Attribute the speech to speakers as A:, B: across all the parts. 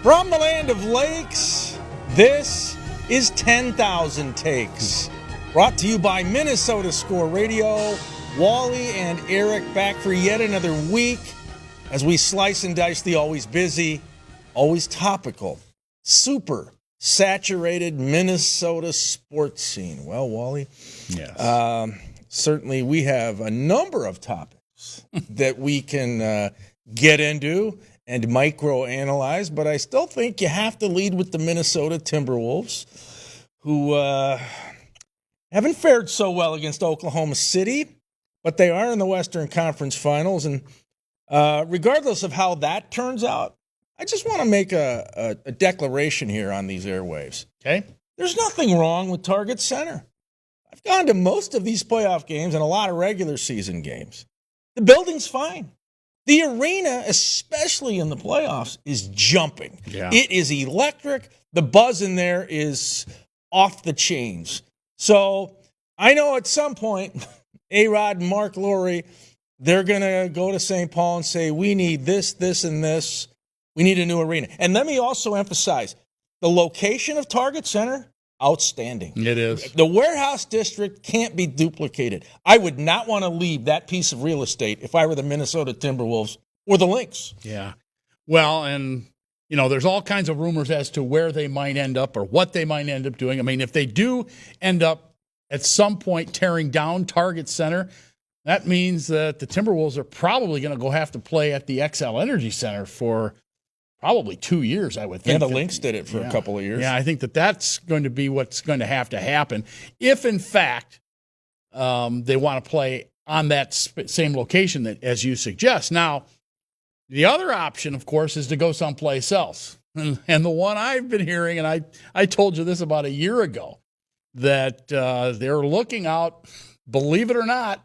A: From the land of lakes, this is 10,000 Takes. Brought to you by Minnesota Score Radio. Wally and Eric back for yet another week as we slice and dice the always busy, always topical, super saturated Minnesota sports scene. Well, Wally,
B: yes.
A: Certainly we have a number of topics that we can get into and micro-analyze, but I still think you have to lead with the Minnesota Timberwolves, who haven't fared so well against Oklahoma City, but they are in the Western Conference Finals, and regardless of how that turns out, I just want to make a declaration here on these airwaves.
B: Okay.
A: There's nothing wrong with Target Center. I've gone to most of these playoff games and a lot of regular season games. The building's fine. The arena, especially in the playoffs, is jumping.
B: Yeah.
A: It is electric. The buzz in there is off the chains. So I know at some point, A-Rod and Mark Laurie, they're going to go to St. Paul and say, we need this, this, and this. We need a new arena. And let me also emphasize, the location of Target Center, outstanding.
B: It is.
A: The warehouse district can't be duplicated. I would not want to leave that piece of real estate if I were the Minnesota Timberwolves or the Lynx.
B: Yeah. Well, and, there's all kinds of rumors as to where they might end up or what they might end up doing. I mean, if they do end up at some point tearing down Target Center, that means that the Timberwolves are probably going to have to play at the XL Energy Center for probably 2 years, I would think.
A: Yeah, the Lynx did it for a couple of years.
B: Yeah, I think that's going to be what's going to have to happen if, in fact, they want to play on that same location that, as you suggest. Now, the other option, of course, is to go someplace else. And the one I've been hearing, and I told you this about a year ago, that they're looking out, believe it or not,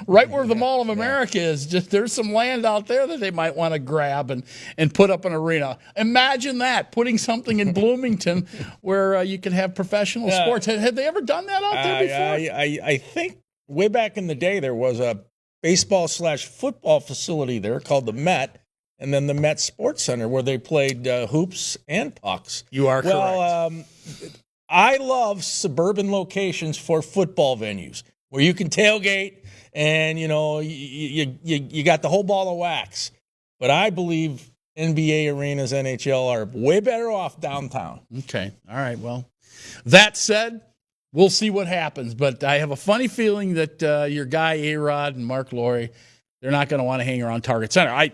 B: right where the Mall of America is, just there's some land out there that they might want to grab and put up an arena. Imagine that, putting something in Bloomington where you can have professional sports. Had they ever done that out there before?
A: I think way back in the day there was a baseball/football facility there called the Met, and then the Met Sports Center where they played hoops and pucks.
B: You are correct.
A: Well, I love suburban locations for football venues where you can tailgate and, you got the whole ball of wax. But I believe NBA arenas, NHL, are way better off downtown.
B: Okay. All right. Well, that said, we'll see what happens. But I have a funny feeling that your guy, A-Rod and Mark Laurie, they're not going to want to hang around Target Center. I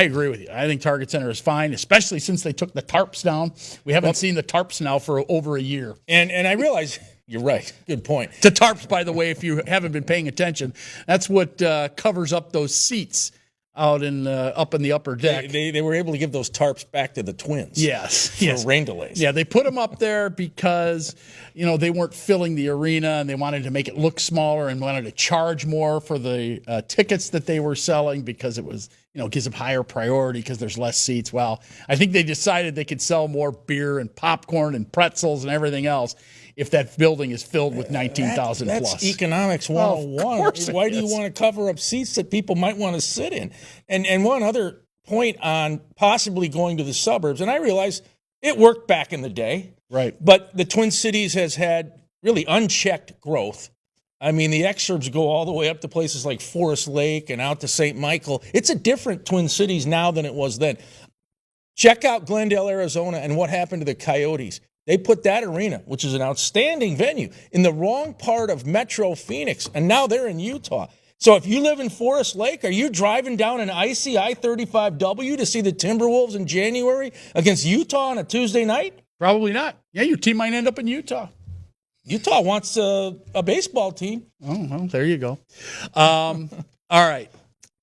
B: agree with you. I think Target Center is fine, especially since they took the tarps down. We haven't seen the tarps now for over a year.
A: And I realize you're right. Good point.
B: The tarps, by the way, if you haven't been paying attention, that's what covers up those seats out in up in the upper deck.
A: They were able to give those tarps back to the Twins.
B: Yes.
A: For rain delays.
B: Yeah, they put them up there because, they weren't filling the arena and they wanted to make it look smaller and wanted to charge more for the tickets that they were selling because it was, gives them higher priority because there's less seats. Well, I think they decided they could sell more beer and popcorn and pretzels and everything else if that building is filled with 19,000 plus.
A: That's economics 101. Why do you want to cover up seats that people might want to sit in? And one other point on possibly going to the suburbs, and I realize it worked back in the day.
B: Right.
A: But the Twin Cities has had really unchecked growth. I mean, the exurbs go all the way up to places like Forest Lake and out to St. Michael. It's a different Twin Cities now than it was then. Check out Glendale, Arizona, and what happened to the Coyotes. They put that arena, which is an outstanding venue, in the wrong part of Metro Phoenix, and now they're in Utah. So if you live in Forest Lake, are you driving down an icy I-35W to see the Timberwolves in January against Utah on a Tuesday night?
B: Probably not. Yeah, your team might end up in Utah.
A: Utah wants a baseball team.
B: Oh, well, there you go. All right.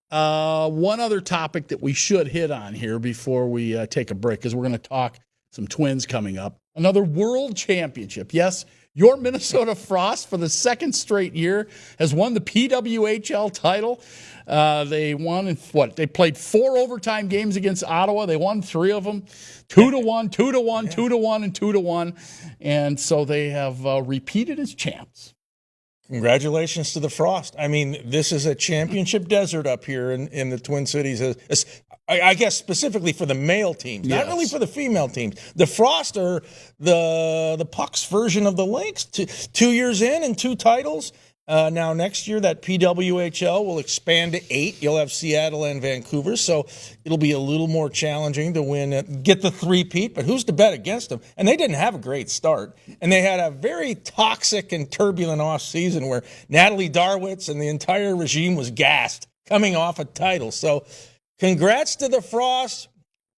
B: One other topic that we should hit on here before we take a break, because we're going to talk some Twins coming up. Another world championship. Yes, your Minnesota Frost, for the second straight year, has won the PWHL title. They won in what? They played 4 overtime games against Ottawa. They won 3 of them. 2-1, 2-1, 2-1, and 2-1. And so they have repeated as champs.
A: Congratulations to the Frost. I mean, this is a championship desert up here in the Twin Cities. I guess specifically for the male teams, not really for the female teams. The Frost are the Pucks version of the Lynx. 2 years in and 2 titles. Now next year that PWHL will expand to 8. You'll have Seattle and Vancouver, so it'll be a little more challenging to win, get the three-peat. But who's to bet against them? And they didn't have a great start, and they had a very toxic and turbulent off season where Natalie Darwitz and the entire regime was gassed coming off a title. So, congrats to the Frost.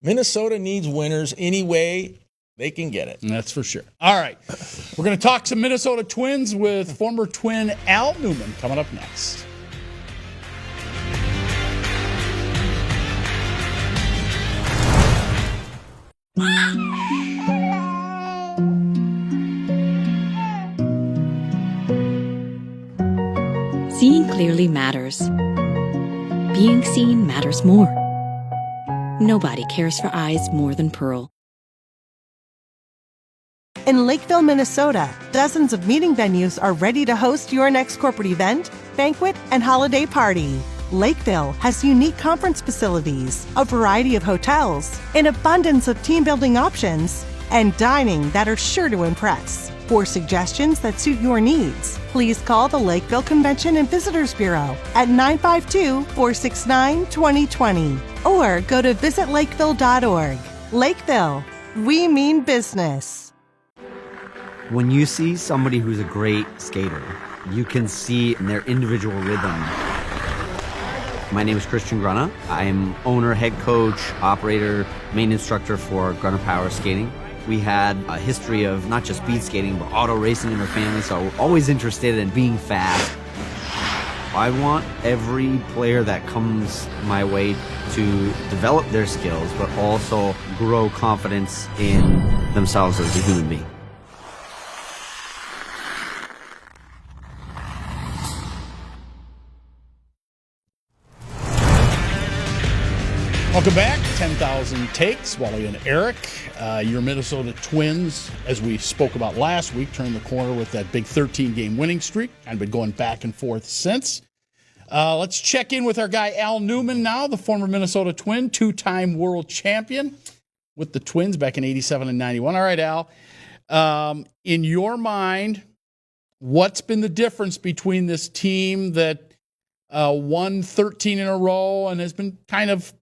A: Minnesota needs winners anyway. They can get it.
B: That's for sure. All right. We're going to talk some Minnesota Twins with former Twin Al Newman coming up next.
C: Seeing clearly matters. Being seen matters more. Nobody cares for eyes more than Pearl.
D: In Lakeville, Minnesota, dozens of meeting venues are ready to host your next corporate event, banquet, and holiday party. Lakeville has unique conference facilities, a variety of hotels, an abundance of team-building options, and dining that are sure to impress. For suggestions that suit your needs, please call the Lakeville Convention and Visitors Bureau at 952-469-2020 or go to visitlakeville.org. Lakeville, we mean business.
E: When you see somebody who's a great skater, you can see in their individual rhythm. My name is Christian Grunna. I am owner, head coach, operator, main instructor for Grunna Power Skating. We had a history of not just speed skating, but auto racing in our family, so we're always interested in being fast. I want every player that comes my way to develop their skills, but also grow confidence in themselves as a human being.
B: Welcome back. 10,000 Takes. Wally and Eric. Your Minnesota Twins, as we spoke about last week, turned the corner with that big 13-game winning streak. Kind of been going back and forth since. Let's check in with our guy Al Newman now, the former Minnesota Twin, 2-time world champion with the Twins back in 87 and 91. All right, Al. In your mind, what's been the difference between this team that won 13 in a row and has been kind of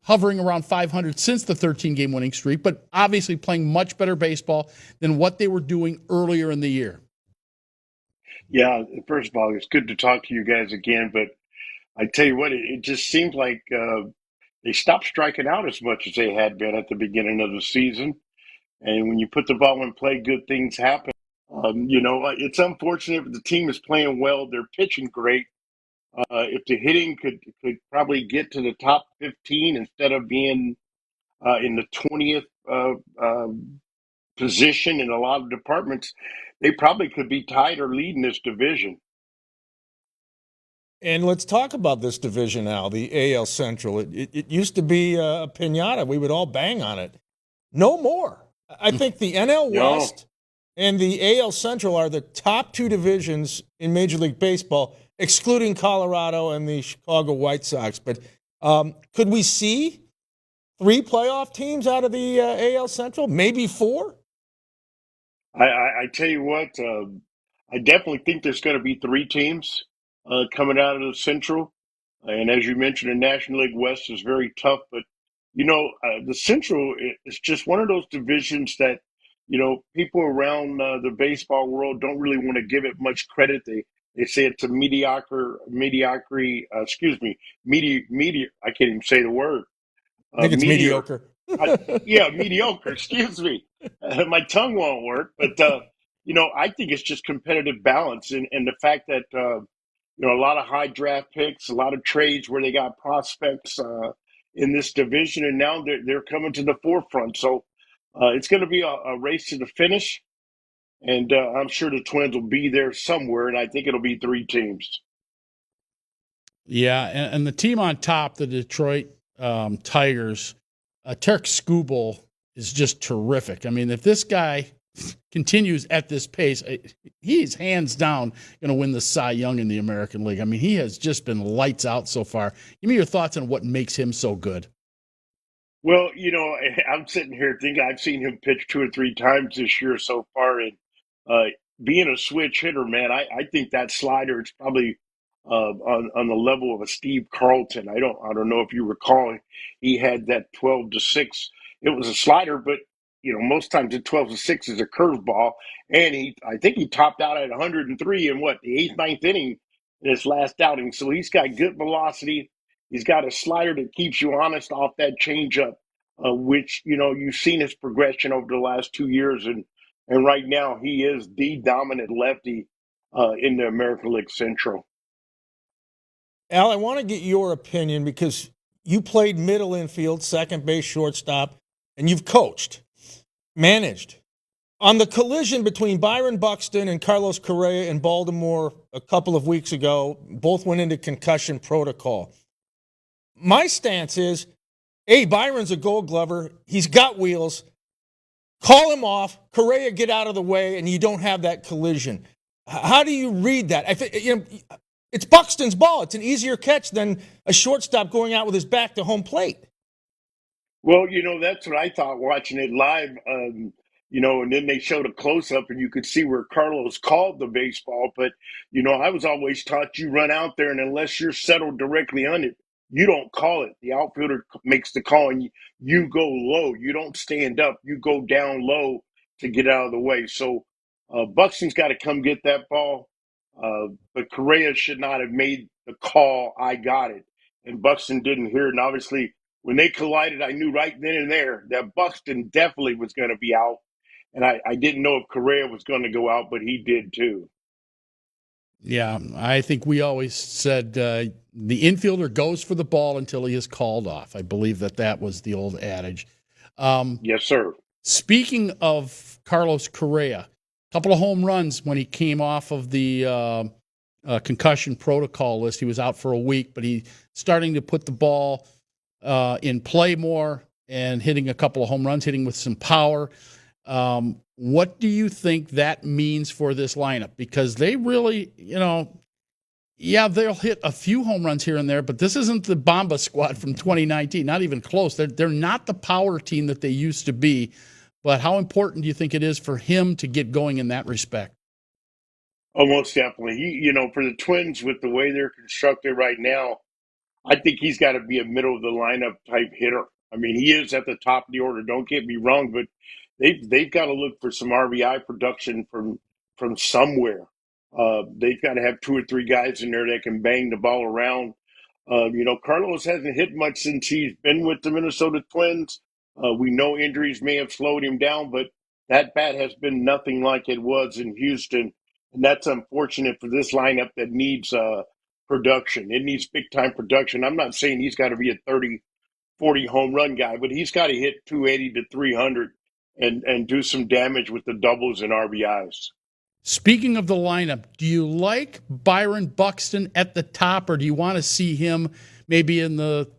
B: hovering around 500 since the 13-game winning streak, but obviously playing much better baseball than what they were doing earlier in the year?
F: Yeah, first of all, it's good to talk to you guys again, but I tell you what, it just seems like they stopped striking out as much as they had been at the beginning of the season. And when you put the ball in play, good things happen. It's unfortunate if the team is playing well, they're pitching great. If the hitting could probably get to the top 15 instead of being in the 20th position in a lot of departments, they probably could be tied or leading this division.
A: And let's talk about this division now, the AL Central. It used to be a piñata. We would all bang on it. No more. I think the NL West and the AL Central are the top 2 divisions in Major League Baseball, excluding Colorado and the Chicago White Sox. But could we see 3 playoff teams out of the AL Central? Maybe 4?
F: I tell you what, I definitely think there's going to be 3 teams coming out of the Central. And as you mentioned, the National League West is very tough. But, the Central is just one of those divisions that, people around the baseball world don't really want to give it much credit. They say it's a I can't even say the word.
A: I think it's mediocre.
F: Mediocre. Excuse me. My tongue won't work. But, I think it's just competitive balance. And the fact that, a lot of high draft picks, a lot of trades where they got prospects in this division. And now they're coming to the forefront. So it's going to be a race to the finish. And I'm sure the Twins will be there somewhere. And I think it'll be 3 teams.
B: Yeah, and the team on top, the Detroit Tigers, Tarek Skubal is just terrific. I mean, if this guy continues at this pace, he's hands down going to win the Cy Young in the American League. I mean, he has just been lights out so far. Give me your thoughts on what makes him so good.
F: Well, I'm sitting here thinking I've seen him pitch 2 or 3 times this year so far, and uh, being a switch hitter, man, I think that slider is probably on the level of a Steve Carlton. I don't know if you recall, he had that 12-6. It was a slider, but most times the 12-6 is a curveball, and I think he topped out at 103 in the eighth, ninth inning in his last outing. So he's got good velocity. He's got a slider that keeps you honest off that changeup, which you've seen his progression over the last 2 years, and right now he is the dominant lefty in the American League Central.
A: Al, I want to get your opinion because you played middle infield, second base, shortstop, and you've coached, managed. On the collision between Byron Buxton and Carlos Correa in Baltimore a couple of weeks ago, both went into concussion protocol. My stance is, hey, Byron's a Gold Glover. He's got wheels. Call him off. Correa, get out of the way, and you don't have that collision. How do you read that? It's Buxton's ball. It's an easier catch than a shortstop going out with his back to home plate.
F: Well, that's what I thought watching it live. And then they showed a close up and you could see where Carlos called the baseball. But, I was always taught you run out there and unless you're settled directly on it, you don't call it. The outfielder makes the call and you go low. You don't stand up. You go down low to get out of the way. So Buxton's got to come get that ball. But Correa should not have made the call. I got it. And Buxton didn't hear it. And obviously, when they collided, I knew right then and there that Buxton definitely was going to be out. And I didn't know if Correa was going to go out, but he did too.
B: Yeah, I think we always said the infielder goes for the ball until he is called off. I believe that was the old adage.
F: Yes, sir.
B: Speaking of Carlos Correa, a couple of home runs when he came off of the concussion protocol list. He was out for a week, but he's starting to put the ball in play more and hitting a couple of home runs, hitting with some power. What do you think that means for this lineup? Because they really, they'll hit a few home runs here and there, but this isn't the Bomba squad from 2019, not even close. They're not the power team that they used to be. But how important do you think it is for him to get going in that respect?
F: Oh, most definitely. For the Twins, with the way they're constructed right now, I think he's got to be a middle of the lineup type hitter. I mean, he is at the top of the order. Don't get me wrong, but they've got to look for some RBI production from somewhere. They've got to have 2 or 3 guys in there that can bang the ball around. Carlos hasn't hit much since he's been with the Minnesota Twins. We know injuries may have slowed him down, but that bat has been nothing like it was in Houston. And that's unfortunate for this lineup that needs production. It needs big time production. I'm not saying he's got to be a 30, 40 home run guy, but he's got to hit 280 to 300 and do some damage with the doubles and RBIs.
B: Speaking of the lineup, do you like Byron Buxton at the top, or do you want to see him maybe in the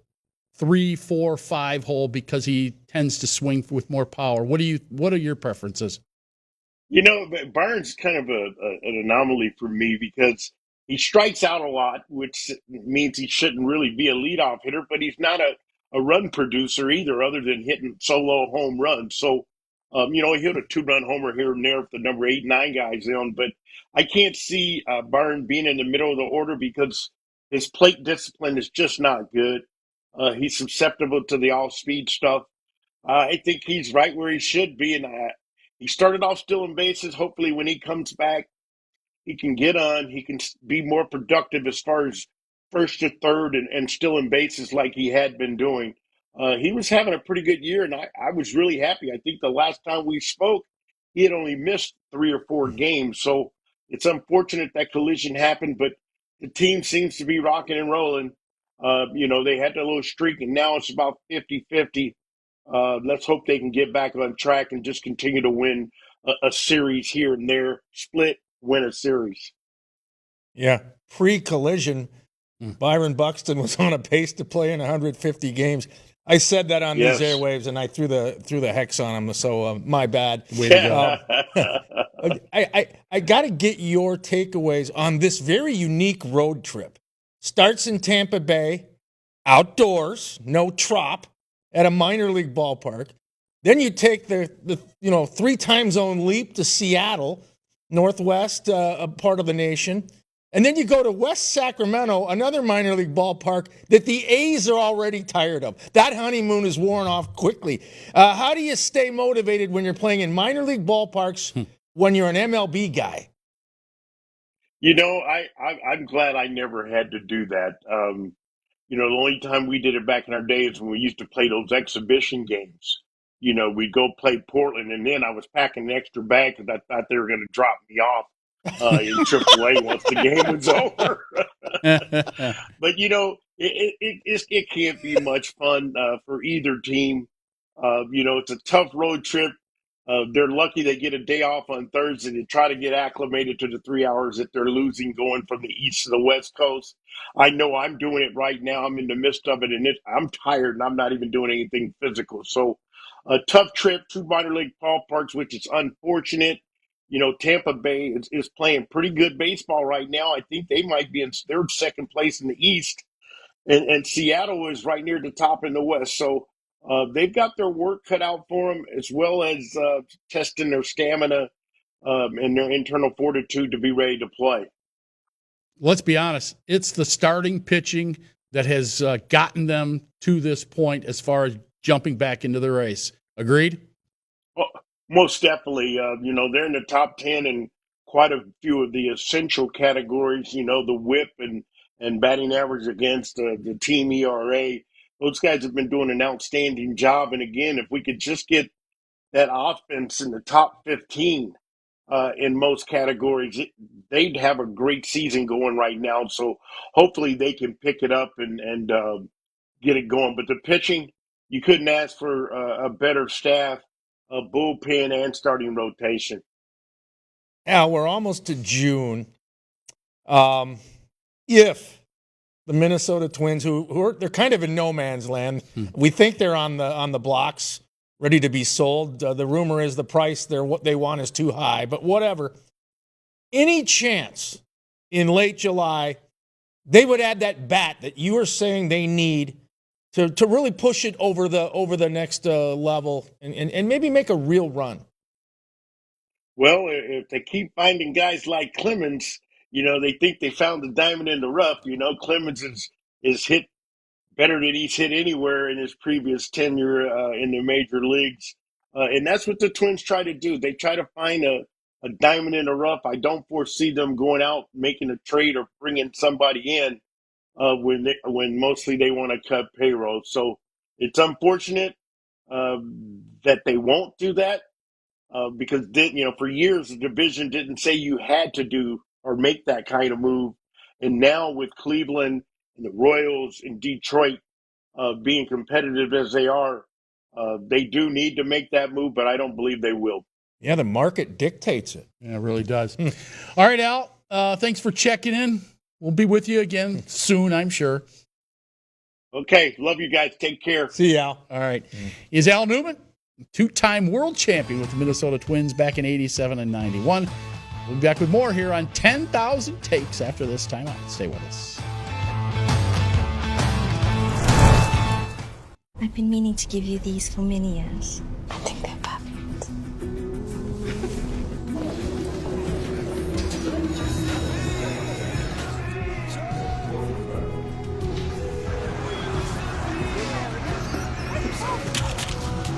B: 3, 4, 5 hole because he tends to swing with more power? What are your preferences?
F: Byron's kind of an anomaly for me because he strikes out a lot, which means he shouldn't really be a leadoff hitter, but he's not a run producer either, other than hitting solo home runs. So, he hit a 2-run homer here and there with the number 8, 9 guys on, but I can't see Byron being in the middle of the order because his plate discipline is just not good. He's susceptible to the all-speed stuff. I think he's right where he should be, and he started off stealing bases. Hopefully, when he comes back, he can get on. He can be more productive as far as first to third and stealing bases like he had been doing. He was having a pretty good year, and I was really happy. I think the last time we spoke, he had only missed 3 or 4 games. So it's unfortunate that collision happened, but the team seems to be rocking and rolling. They had a little streak, and now it's about 50-50. Let's hope they can get back on track and just continue to win a series here and there, split, win a series.
A: Yeah. Pre-collision, Byron Buxton was on a pace to play in 150 games. I said that on
F: Yes.
A: these airwaves, and I threw the hex on them. So my bad.
B: Way to go.
A: I got to get your takeaways on this very unique road trip. Starts in Tampa Bay, outdoors, no trop, at a minor league ballpark. Then you take the 3 time zone leap to Seattle, Northwest, a part of the nation. And then you go to West Sacramento, another minor league ballpark that the A's are already tired of. That honeymoon is worn off quickly. How do you stay motivated when you're playing in minor league ballparks when you're an MLB guy?
F: I'm glad I never had to do that. The only time we did it back in our days when we used to play those exhibition games. We'd go play Portland, and then I was packing an extra bag because I thought they were going to drop me off in AAA once the game was over. But it can't be much fun for either team. It's a tough road trip. They're lucky they get a day off on Thursday to try to get acclimated to the 3 hours that they're losing going from the east to the west coast. I know I'm doing it right now. I'm in the midst of it, and I'm tired, and I'm not even doing anything physical. So a tough trip, 2 minor league ballparks, which is unfortunate. Tampa Bay is playing pretty good baseball right now. I think they might be in third, second place in the East, and Seattle is right near the top in the West. So they've got their work cut out for them, as well as testing their stamina and their internal fortitude to be ready to play.
B: Let's be honest. It's the starting pitching that has gotten them to this point as far as jumping back into the race. Agreed?
F: Well, most definitely. They're in the top 10 in quite a few of the essential categories, the whip and batting average against the team ERA. Those guys have been doing an outstanding job. And again, if we could just get that offense in the top 15 in most categories, they'd have a great season going right now. So hopefully they can pick it up and get it going. But the pitching, you couldn't ask for a better staff, a bullpen, and starting rotation.
A: Al, we're almost to June. If the Minnesota Twins, they're kind of in no man's land, we think they're on the blocks, ready to be sold. The rumor is the price what they want is too high, but whatever. Any chance in late July they would add that bat that you are saying they need to really push it over the next level and maybe make a real run?
F: Well, if they keep finding guys like Clemens, they think they found the diamond in the rough. Clemens is hit better than he's hit anywhere in his previous tenure in the major leagues. And that's what the Twins try to do. They try to find a diamond in the rough. I don't foresee them going out, making a trade or bringing somebody in when mostly they want to cut payroll. So it's unfortunate that they won't do that. Because for years the division didn't say you had to do or make that kind of move, and now with Cleveland and the Royals and Detroit being competitive as they are, they do need to make that move, but I don't believe they will.
A: Yeah, the market dictates it.
B: Yeah, it really does. All right, Al, thanks for checking in. We'll be with you again soon, I'm sure.
F: Okay, love you guys. Take care.
A: See you, Al.
B: All right. Is Al Newman, 2-time world champion with the Minnesota Twins back in 87 and 91. We'll be back with more here on 10,000 Takes after this timeout. Stay with us.
G: I've been meaning to give you these for many years. I think they're perfect.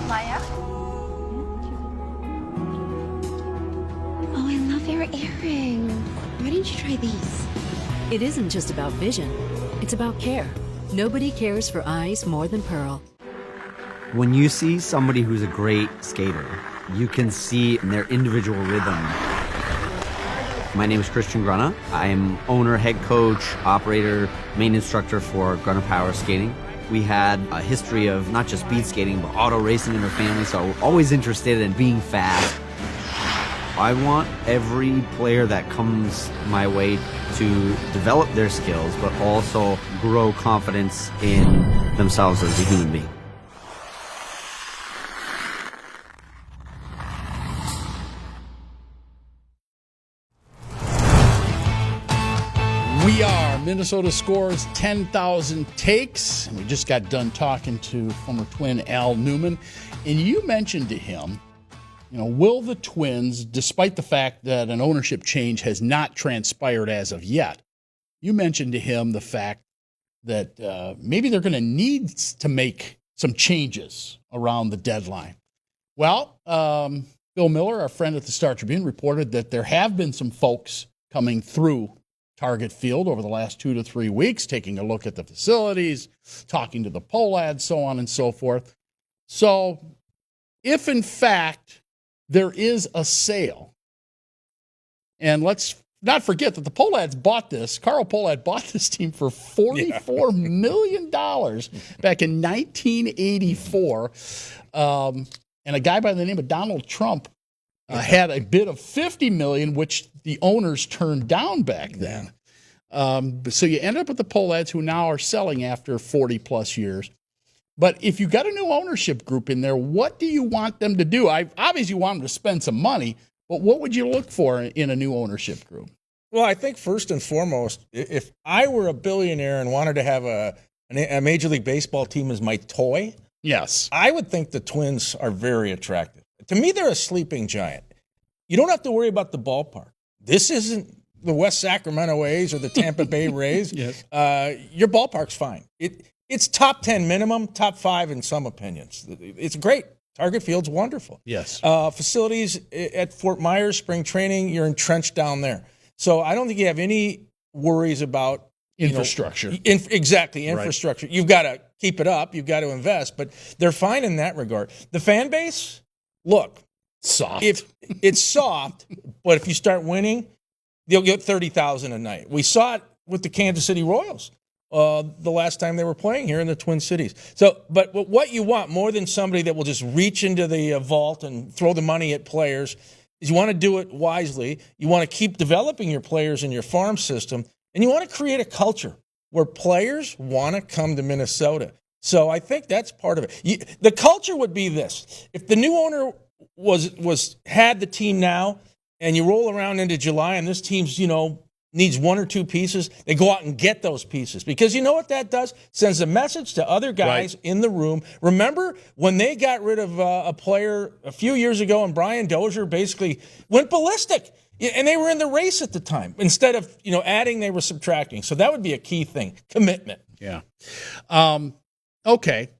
H: Maya?
G: Oh, I love your earring. Why didn't you try these?
I: It isn't just about vision. It's about care. Nobody cares for eyes more than Pearl.
E: When you see somebody who's a great skater, you can see in their individual rhythm. My name is Christian Grunna. I am owner, head coach, operator, main instructor for Grunna Power Skating. We had a history of not just speed skating, but auto racing in our family, so we're always interested in being fast. I want every player that comes my way to develop their skills, but also grow confidence in themselves as a human being.
B: We are Minnesota Scores 10,000 Takes, and we just got done talking to former Twin Al Newman, and you mentioned to him, will the Twins, despite the fact that an ownership change has not transpired as of yet, you mentioned to him the fact that maybe they're going to need to make some changes around the deadline. Well, Bill Miller, our friend at the Star Tribune, reported that there have been some folks coming through Target Field over the last 2 to 3 weeks, taking a look at the facilities, talking to the Pohlads, so on and so forth. So if, in fact, there is a sale, and let's not forget that the Pohlads bought this. Carl Pohlad bought this team for $44 million back in 1984. And a guy by the name of Donald Trump had a bid of $50 million, which the owners turned down back then. So you end up with the Pohlads, who now are selling after 40-plus years. But if you got a new ownership group in there, what do you want them to do? Obviously, you want them to spend some money, but what would you look for in a new ownership group?
A: Well, I think first and foremost, if I were a billionaire and wanted to have a Major League Baseball team as my toy,
B: yes,
A: I would think the Twins are very attractive. To me, they're a sleeping giant. You don't have to worry about the ballpark. This isn't the West Sacramento A's or the Tampa Bay Rays.
B: Yes.
A: Your ballpark's fine. It's top 10 minimum, top 5 in some opinions. It's great. Target Field's wonderful.
B: Yes.
A: Facilities at Fort Myers, spring training, you're entrenched down there. So I don't think you have any worries about
B: infrastructure.
A: Exactly, infrastructure. Right. You've got to keep it up. You've got to invest. But they're fine in that regard. The fan base, look.
B: Soft.
A: If it's soft, but if you start winning, they'll get 30,000 a night. We saw it with the Kansas City Royals the last time they were playing here in the Twin Cities. So, but what you want more than somebody that will just reach into the vault and throw the money at players is you want to do it wisely. You want to keep developing your players in your farm system, and you want to create a culture where players want to come to Minnesota. So I think that's part of it. The culture would be this: if the new owner had the team now, and you roll around into July, and this team's needs 1 or 2 pieces, they go out and get those pieces, because you know what that does? Sends a message to other guys in the room. Remember when they got rid of a player a few years ago, and Brian Dozier basically went ballistic, and they were in the race at the time. Instead of adding, they were subtracting. So that would be a key thing: commitment.
B: Yeah. Okay.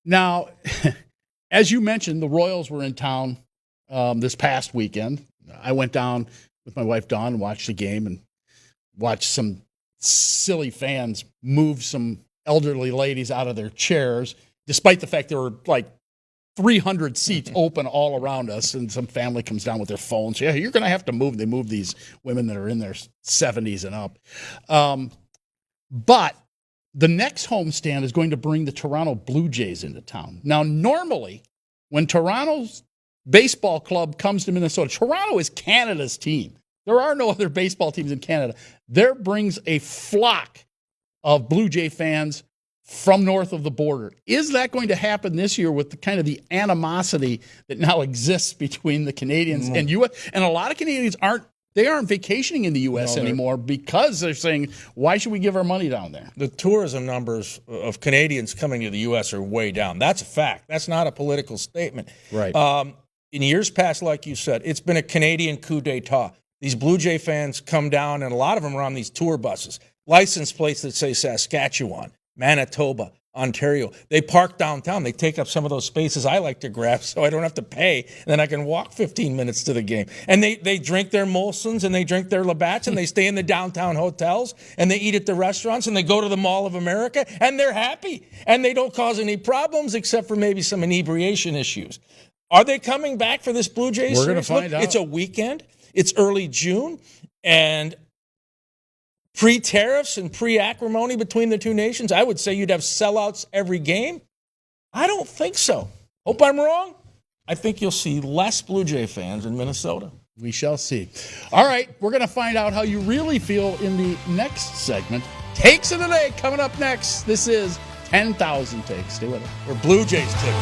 B: Now. As you mentioned, the Royals were in town this past weekend. I went down with my wife, Dawn, and watched the game and watched some silly fans move some elderly ladies out of their chairs, despite the fact there were like 300 seats open all around us, and some family comes down with their phones. Yeah, you're going to have to move. They move these women that are in their 70s and up. But the next homestand is going to bring the Toronto Blue Jays into town. Now, normally, when Toronto's baseball club comes to Minnesota, Toronto is Canada's team. There are no other baseball teams in Canada. There brings a flock of Blue Jay fans from north of the border. Is that going to happen this year with the kind of the animosity that now exists between the Canadians and U.S.? And a lot of Canadians aren't vacationing in the U.S. anymore because they're saying, why should we give our money down there?
A: The tourism numbers of Canadians coming to the U.S. are way down. That's a fact. That's not a political statement.
B: Right.
A: In years past, like you said, it's been a Canadian coup d'etat. These Blue Jay fans come down, and a lot of them are on these tour buses, license plates that say Saskatchewan, Manitoba, Ontario. They park downtown. They take up some of those spaces I like to grab so I don't have to pay, and then I can walk 15 minutes to the game. And they drink their Molsons and they drink their Labatt's, and they stay in the downtown hotels, and they eat at the restaurants, and they go to the Mall of America, and they're happy. And they don't cause any problems except for maybe some inebriation issues. Are they coming back for this Blue Jays?
B: We're going to find out.
A: It's a weekend. It's early June, and pre-tariffs and pre-acrimony between the two nations, I would say you'd have sellouts every game. I don't think so. Hope I'm wrong. I think you'll see less Blue Jay fans in Minnesota.
B: We shall see. All right, we're going to find out how you really feel in the next segment. Takes of the day coming up next. This is 10,000 Takes. Stay with us.
A: Or Blue Jays take.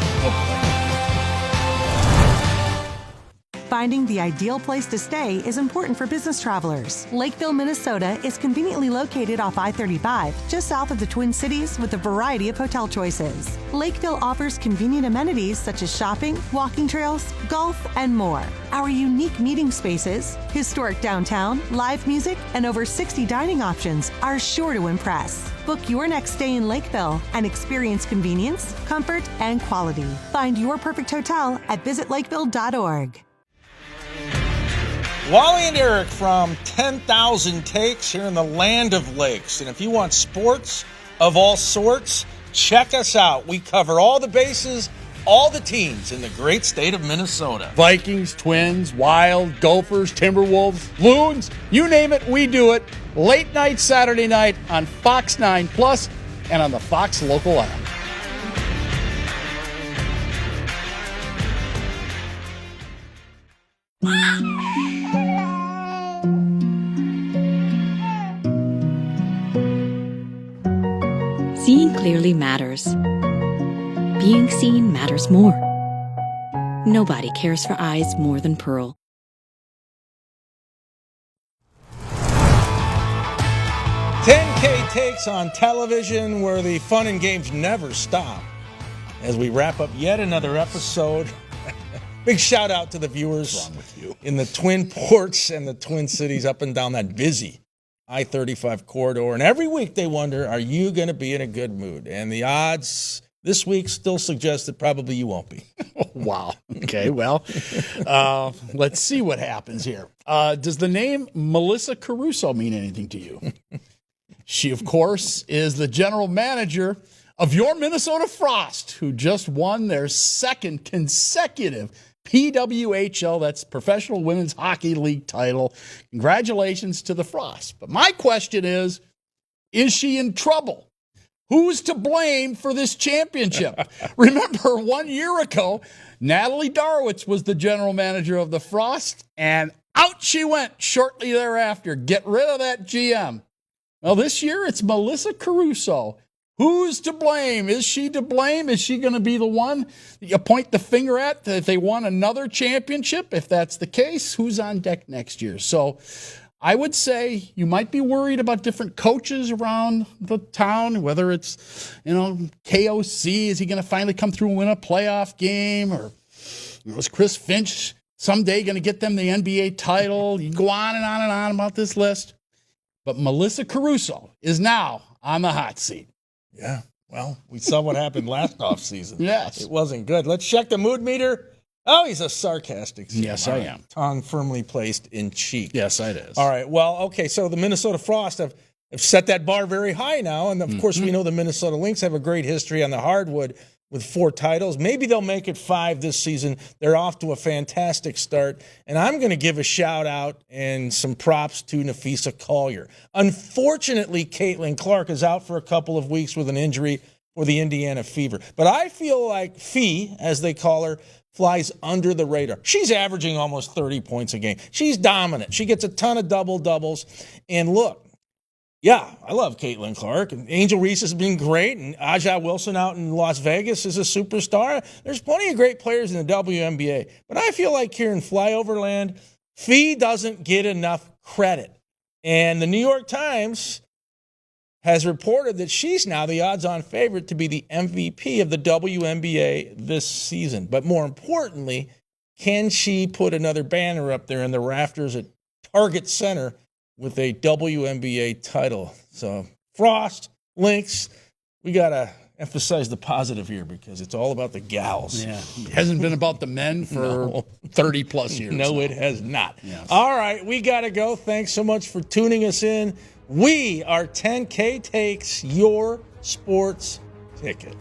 D: Finding the ideal place to stay is important for business travelers. Lakeville, Minnesota is conveniently located off I-35, just south of the Twin Cities with a variety of hotel choices. Lakeville offers convenient amenities such as shopping, walking trails, golf, and more. Our unique meeting spaces, historic downtown, live music, and over 60 dining options are sure to impress. Book your next stay in Lakeville and experience convenience, comfort, and quality. Find your perfect hotel at visitlakeville.org.
A: Wally and Eric from 10,000 Takes here in the land of lakes. And if you want sports of all sorts, check us out. We cover all the bases, all the teams in the great state of Minnesota.
B: Vikings, Twins, Wild, Gophers, Timberwolves, Loons, you name it, we do it. Late night Saturday night on Fox 9 Plus and on the Fox local app.
C: Seeing clearly matters. Being seen matters more. Nobody cares for eyes more than Pearl.
A: "10K Takes" on television, where the fun and games never stop. As we wrap up yet another episode, big shout out to the viewers in the Twin Ports and the Twin Cities up and down that busy I-35 corridor. And every week they wonder, are you going to be in a good mood? And the odds this week still suggest that probably you won't be.
B: Wow. Okay, well, let's see what happens here. Does the name Melissa Caruso mean anything to you? She, of course, is the general manager of your Minnesota Frost, who just won their second consecutive PWHL, that's Professional Women's Hockey League title. Congratulations to the Frost. But my question is she in trouble? Who's to blame for this championship? Remember, 1 year ago, Natalie Darwitz was the general manager of the Frost, and out she went shortly thereafter. Get rid of that GM. Well, this year it's Melissa Caruso. Who's to blame? Is she to blame? Is she going to be the one that you point the finger at that they won another championship? If that's the case, who's on deck next year? So I would say you might be worried about different coaches around the town, whether it's, KOC. Is he going to finally come through and win a playoff game? Or is Chris Finch someday going to get them the NBA title? You go on and on and on about this list. But Melissa Caruso is now on the hot seat.
A: Yeah, well, we saw what happened last offseason.
B: Yes.
A: It wasn't good. Let's check the mood meter. Oh, he's a sarcastic.
B: Yes, I am.
A: Tongue firmly placed in cheek.
B: Yes, it is.
A: All right, well, okay, so the Minnesota Frost have set that bar very high now, and of course we know the Minnesota Lynx have a great history on the hardwood with 4 titles. Maybe they'll make it 5 this season. They're off to a fantastic start. And I'm going to give a shout out and some props to Nafisa Collier. Unfortunately, Caitlin Clark is out for a couple of weeks with an injury for the Indiana Fever. But I feel like Fee, as they call her, flies under the radar. She's averaging almost 30 points a game. She's dominant. She gets a ton of double-doubles. And look, yeah, I love Caitlin Clark. And Angel Reese has been great. And Aja Wilson out in Las Vegas is a superstar. There's plenty of great players in the WNBA. But I feel like here in Flyoverland, Fee doesn't get enough credit. And the New York Times has reported that she's now the odds-on favorite to be the MVP of the WNBA this season. But more importantly, can she put another banner up there in the rafters at Target Center with a WNBA title? So Frost, Lynx, we got to emphasize the positive here because it's all about the gals.
B: Yeah, it hasn't been about the men for 30 plus years.
A: No, it has not. Yes. All right, we got to go. Thanks so much for tuning us in. We are 10K Takes, your sports ticket.